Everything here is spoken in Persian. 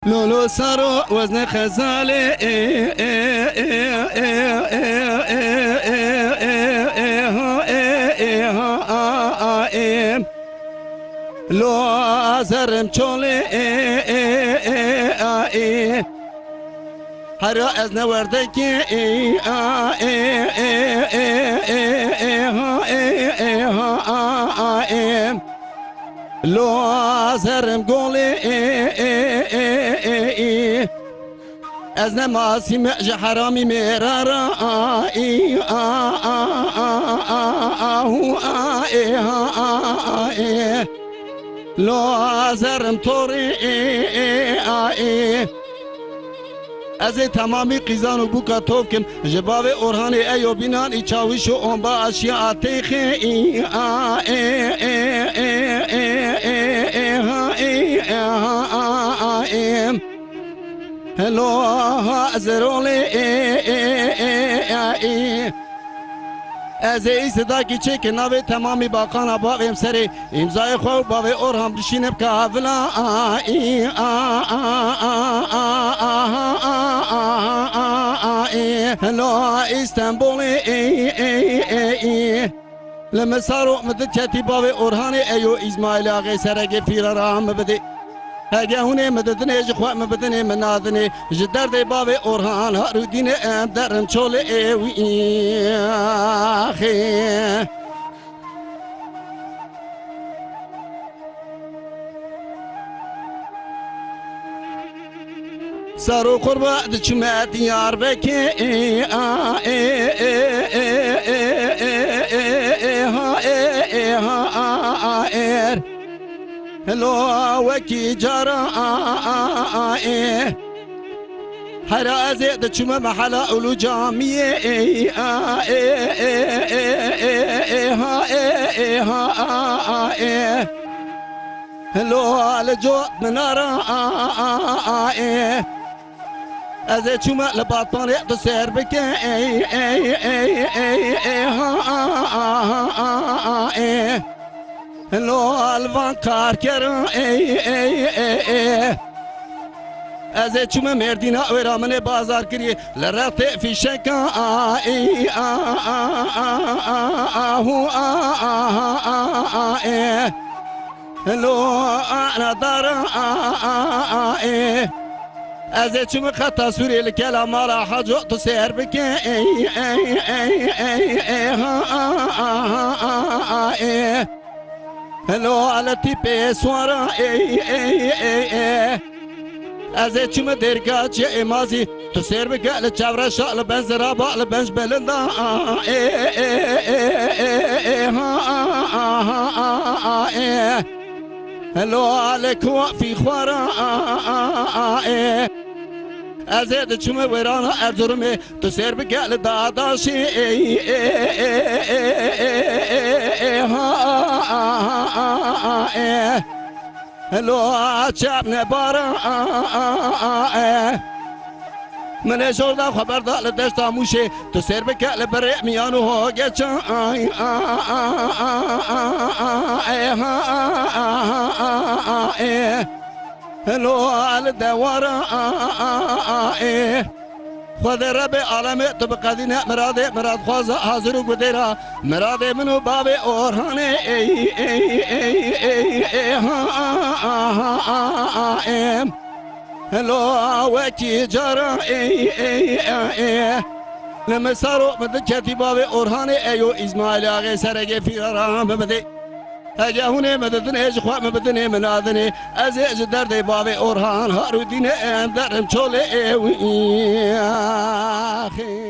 لولو سارو وزن خزاله لو زرم چوله هر از نورده که لو زرم گوله از نماسی مجه حرامی مرارا لو زرم توری از تمامی قیزان و بوکا توکم جباب اورهان ایو بینان ای چاویش و اونبا اشیاء تیخی هلو ازرولی از ای صدا کی چه که نوی تمامی باقانا باقیم سری امضای خواه باوی اورهام بشینم که حفلا هلو استنبولی لما صاروا مدد كاتي باوي اورهاني ايو اسماعيل اغي سرقي في رام بدي هاجا هوني مددني جخوا مبدني منادني جدار دي باوي اورهان هارودين درن چولي ايوي اخي سارو قربا دچمات يار بكي هلو وكي جرا حرازي دچما محلا اولو جاميه هلو على جو منارا از چوما لباطان تو سر بکن هلو الوان کار کرن از چوما مردینا ورامن بازار کریه لرات فیشکا هلو انا دارا از چوم خطا سوری الكلام را حاجو تسير بك هلو على تيبي سوارا از چوم درگاچ امازي تسير بك لچاورا شال بنزرا با بنج بلندا هلو عليكم في خوارا ازيد چوم ورانا ارزرمي تسير بقال داداشي هلو عشاب نبارا من جوردا خبر دال دستا موشي تسير بقال بريء ميانو هو گچا هلو على الدوارة خذ رب عالم تبقدنا مراد خوازا حاضر وقدرا مراد منو باب اورهاني هلو وكي جرا لما صاروا مدد كاتي باب اورهاني ايو اسماعيل اغي سرقي في رام بدي هاجا هوني مددني جخوا مبدني منادني ازيج دردي بابي اورهان هارودين درم چولي اخي